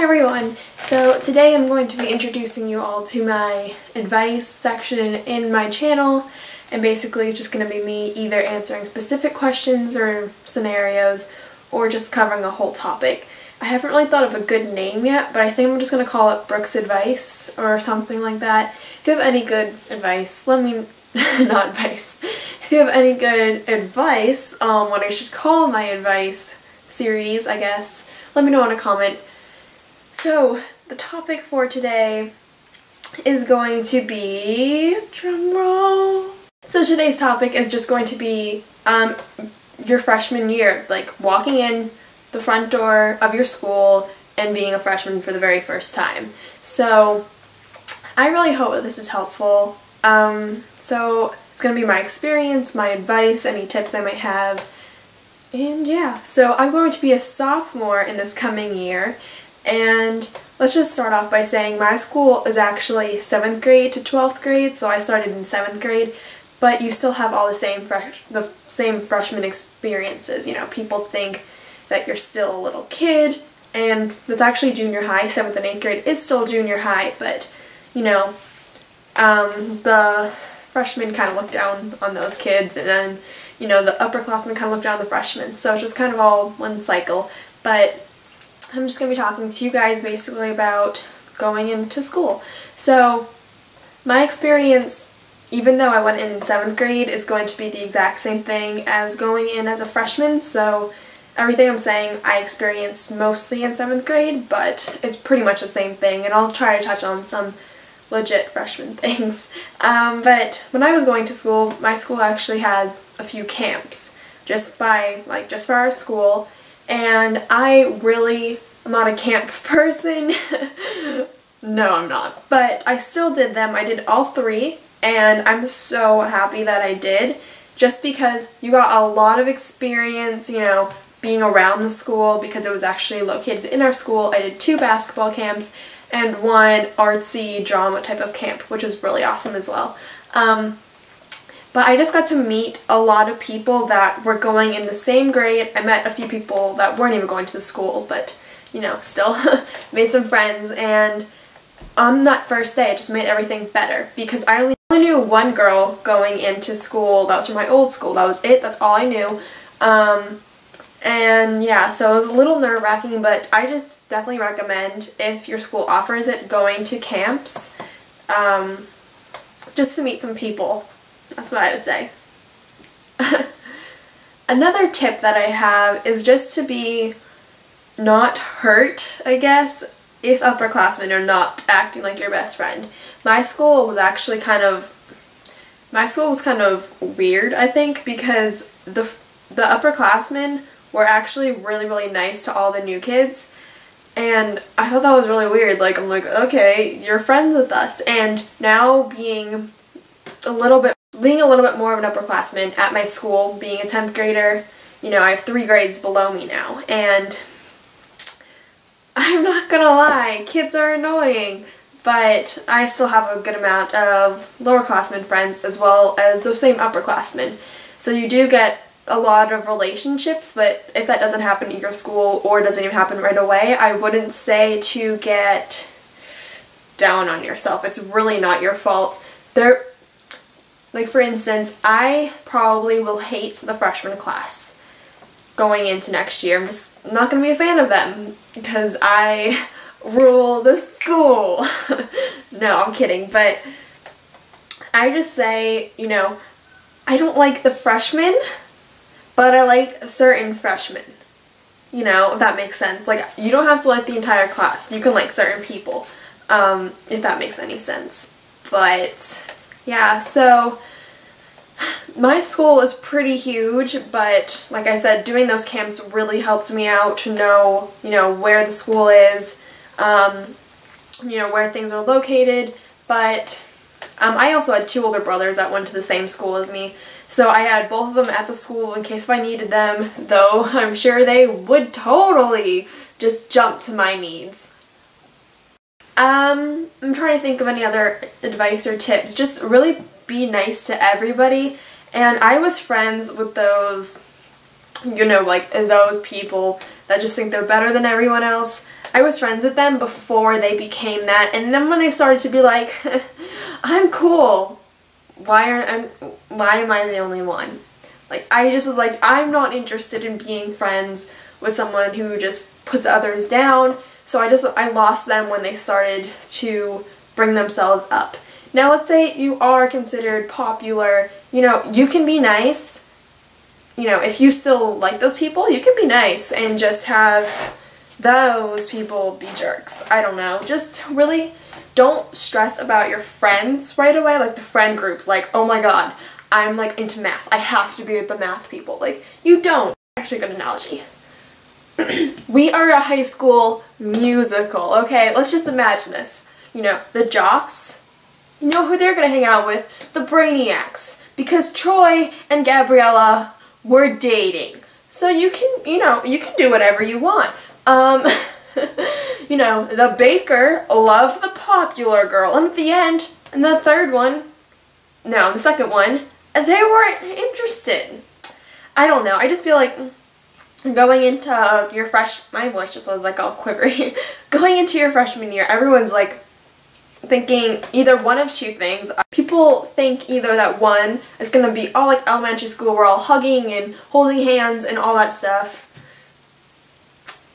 everyone! So today I'm going to be introducing you all to my advice section in my channel, and basically it's just going to be me either answering specific questions or scenarios or just covering a whole topic. I haven't really thought of a good name yet, but I think I'm just going to call it Brooke's Advice or something like that. If you have any good advice, let me not advice. If you have any good advice on what I should call my advice series, I guess, let me know in a comment. So, the topic for today is going to be, drumroll. So today's topic is just going to be your freshman year, like walking in the front door of your school and being a freshman for the very first time. So, I really hope that this is helpful. So it's going to be my experience, my advice, any tips I might have, and yeah. So I'm going to be a sophomore in this coming year. And let's just start off by saying my school is actually 7th grade to 12th grade, so I started in 7th grade, but you still have all the same freshman experiences. You know, people think that you're still a little kid, and that's actually junior high. 7th and 8th grade is still junior high, but, you know, the freshmen kind of look down on those kids, and then, you know, the upperclassmen kind of look down on the freshmen, so it's just kind of all one cycle. But I'm just going to be talking to you guys basically about going into school. So, my experience, even though I went in 7th grade, is going to be the exact same thing as going in as a freshman. So, everything I'm saying I experienced mostly in 7th grade, but it's pretty much the same thing, and I'll try to touch on some legit freshman things. But when I was going to school, my school actually had a few camps just for our school. And I really am not a camp person. No, I'm not. But I still did them. I did all 3, and I'm so happy that I did, just because you got a lot of experience, you know, being around the school, because it was actually located in our school. I did 2 basketball camps and 1 artsy drama type of camp, which was really awesome as well. But I just got to meet a lot of people that were going in the same grade. I met a few people that weren't even going to the school, but, you know, still made some friends. And on that first day, it just made everything better, because I only knew 1 girl going into school. That was from my old school. That was it. That's all I knew. And yeah, so it was a little nerve-wracking, but I just definitely recommend, if your school offers it, going to camps, just to meet some people. That's what I would say. Another tip that I have is just to be not hurt, I guess, if upperclassmen are not acting like your best friend. My school was actually kind of weird, I think, because the upperclassmen were actually really, really nice to all the new kids, and I thought that was really weird. Like, I'm like, okay, you're friends with us. And now being a little bit more of an upperclassman at my school, being a 10th grader, you know, I have 3 grades below me now, and I'm not gonna lie, kids are annoying, but I still have a good amount of lowerclassmen friends as well as those same upperclassmen. So you do get a lot of relationships, but if that doesn't happen at your school, or doesn't even happen right away, I wouldn't say to get down on yourself. It's really not your fault. Like, for instance, I probably will hate the freshman class going into next year. I'm just not going to be a fan of them because I rule the school. No, I'm kidding, but I just say, you know, I don't like the freshmen, but I like certain freshmen. You know, if that makes sense. Like, you don't have to like the entire class. You can like certain people, if that makes any sense. But yeah, so my school was pretty huge, but like I said, doing those camps really helped me out to know, you know, where the school is, you know, where things are located. But I also had 2 older brothers that went to the same school as me, so I had both of them at the school in case if I needed them, though I'm sure they would totally just jump to my needs. I'm trying to think of any other advice or tips. Just really be nice to everybody, and I was friends with those, you know, like those people that just think they're better than everyone else. I was friends with them before they became that, and then when they started to be like, I'm cool, why am I the only one? Like, I just was like, I'm not interested in being friends with someone who just puts others down, so I lost them when they started to bring themselves up. Now let's say you are considered popular, you know, you can be nice. You know, if you still like those people, you can be nice and just have those people be jerks. I don't know. Just really don't stress about your friends right away, like the friend groups. Like, oh my god, I'm like into math. I have to be with the math people. Like, you don't. Actually, good analogy. We are a high school musical, okay? Let's just imagine this. You know, the jocks, you know who they're gonna hang out with? The brainiacs. Because Troy and Gabriella were dating. So you can, you know, you can do whatever you want. You know, the baker loved the popular girl, and at the end, in the second one, they weren't interested. I don't know, I just feel like going into my voice just was like all quivery. Going into your freshman year, everyone's like thinking either one of two things. People think either that one is going to be all like elementary school, we're all hugging and holding hands and all that stuff,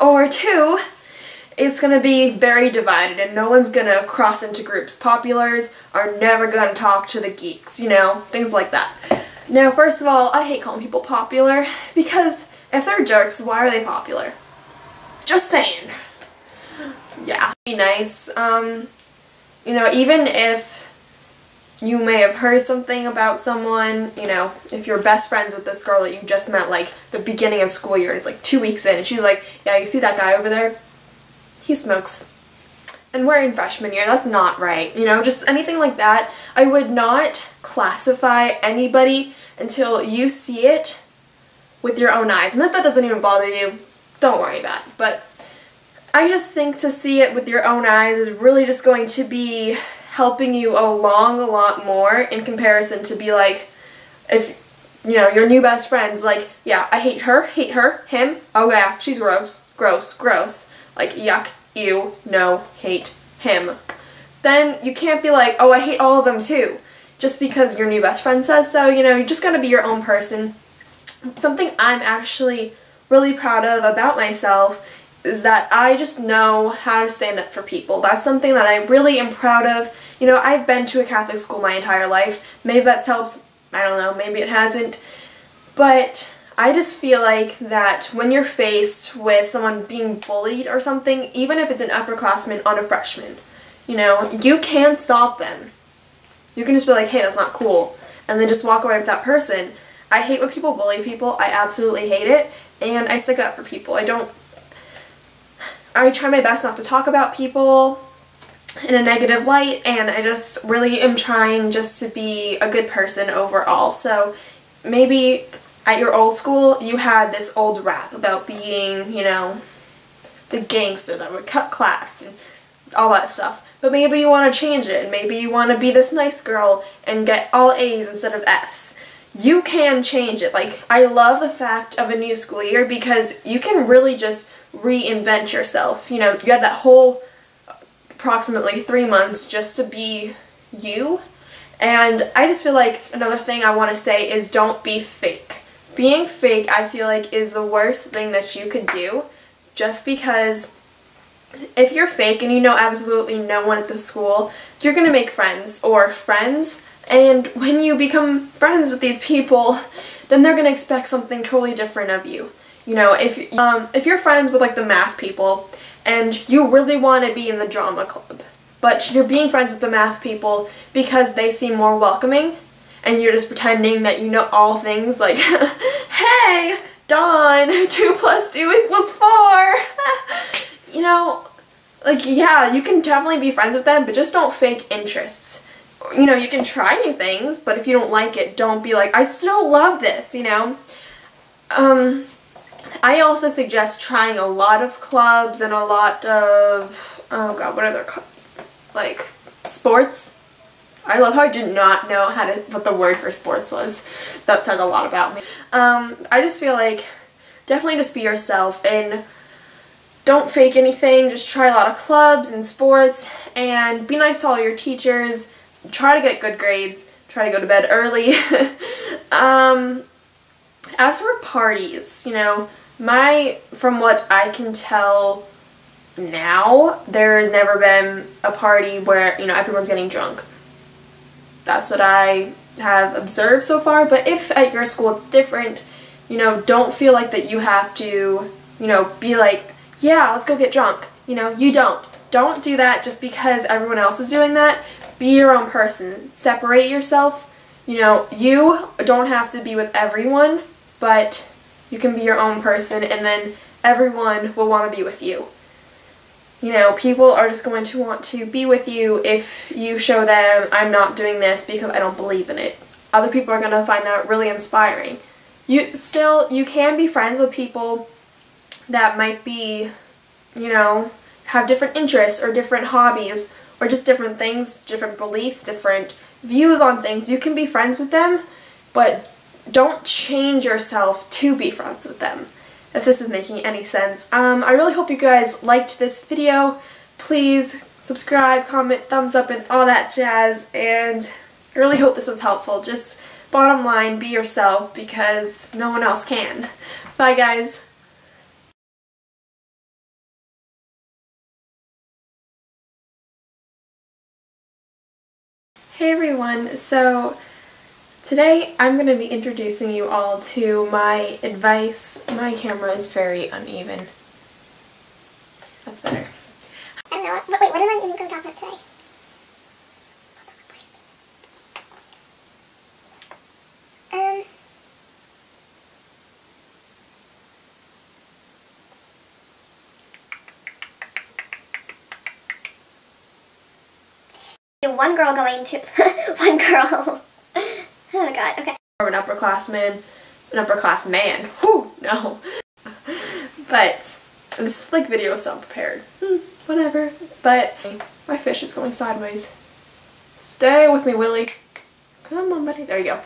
or two, it's going to be very divided and no one's going to cross into groups. Populars are never going to talk to the geeks, you know, things like that. Now, first of all, I hate calling people popular because if they're jerks, why are they popular? Just saying. Yeah, be nice. You know, even if you may have heard something about someone, you know, if you're best friends with this girl that you just met, like, the beginning of school year, and it's like 2 weeks in, and she's like, yeah, you see that guy over there? He smokes. And we're in freshman year, that's not right. You know, just anything like that. I would not classify anybody until you see it with your own eyes. And if that doesn't even bother you, don't worry about it. But I just think to see it with your own eyes is really just going to be helping you along a lot more in comparison to be like, if, you know, your new best friend's like, yeah, I hate her, him, oh yeah, she's gross, gross, gross, like, yuck, ew, no, hate him. Then you can't be like, oh, I hate all of them too, just because your new best friend says so. You know, you just gotta be your own person. Something I'm actually really proud of about myself is that I just know how to stand up for people. That's something that I really am proud of. You know, I've been to a Catholic school my entire life. Maybe that's helped, I don't know, maybe it hasn't. But I just feel like that when you're faced with someone being bullied or something, even if it's an upperclassman on a freshman, you know, you can stop them. You can just be like, hey, that's not cool, and then just walk away with that person. I hate when people bully people. I absolutely hate it, and I stick up for people. I try my best not to talk about people in a negative light, and I just really am trying just to be a good person overall. So maybe at your old school you had this old rap about being, you know, the gangster that would cut class and all that stuff. But maybe you want to change it, and maybe you want to be this nice girl and get all A's instead of F's. You can change it. Like, I love the fact of a new school year because you can really just reinvent yourself. You know, you had that whole approximately 3 months just to be you. And I just feel like another thing I want to say is don't be fake. Being fake, I feel like, is the worst thing that you could do, just because if you're fake and you know absolutely no one at the school, you're going to make friends, and when you become friends with these people, then they're going to expect something totally different of you. You know, if you're friends with like the math people and you really want to be in the drama club, but you're being friends with the math people because they seem more welcoming, and you're just pretending that you know all things, like, hey, Dawn, 2 + 2 = 4. You know, like, yeah, you can definitely be friends with them, but just don't fake interests. You know, you can try new things, but if you don't like it, don't be like, I still love this, you know? I also suggest trying a lot of clubs and a lot of, oh god, what are they called? Like, sports. I love how I did not know what the word for sports was. That says a lot about me. I just feel like, definitely just be yourself, and don't fake anything, just try a lot of clubs and sports, and be nice to all your teachers, try to get good grades, try to go to bed early. As for parties, you know, from what I can tell now, there has never been a party where, you know, everyone's getting drunk. That's what I have observed so far, but if at your school it's different, you know, don't feel like that you have to, you know, be like, yeah, let's go get drunk. You know, you don't. Don't do that just because everyone else is doing that. Be your own person. Separate yourself. You know, you don't have to be with everyone, but you can be your own person, and then everyone will want to be with you. You know, people are just going to want to be with you if you show them, I'm not doing this because I don't believe in it. Other people are going to find that really inspiring. You can be friends with people that might be, you know, have different interests or different hobbies or just different things, different beliefs, different views on things. You can be friends with them, but don't change yourself to be friends with them, if this is making any sense. I really hope you guys liked this video. Please subscribe, comment, thumbs up, and all that jazz, and I really hope this was helpful. Just bottom line, be yourself because no one else can. Bye guys. Hey everyone, so today I'm going to be introducing you all to my advice. My camera is very uneven. That's better. I don't know. Wait, what am I even going to talk about today? One girl going to... one girl. Oh my god, okay. Or an upperclassman. An upperclassman. Whew, no. But this is like video so unprepared. Whatever. But my fish is going sideways. Stay with me, Willie. Come on, buddy. There you go.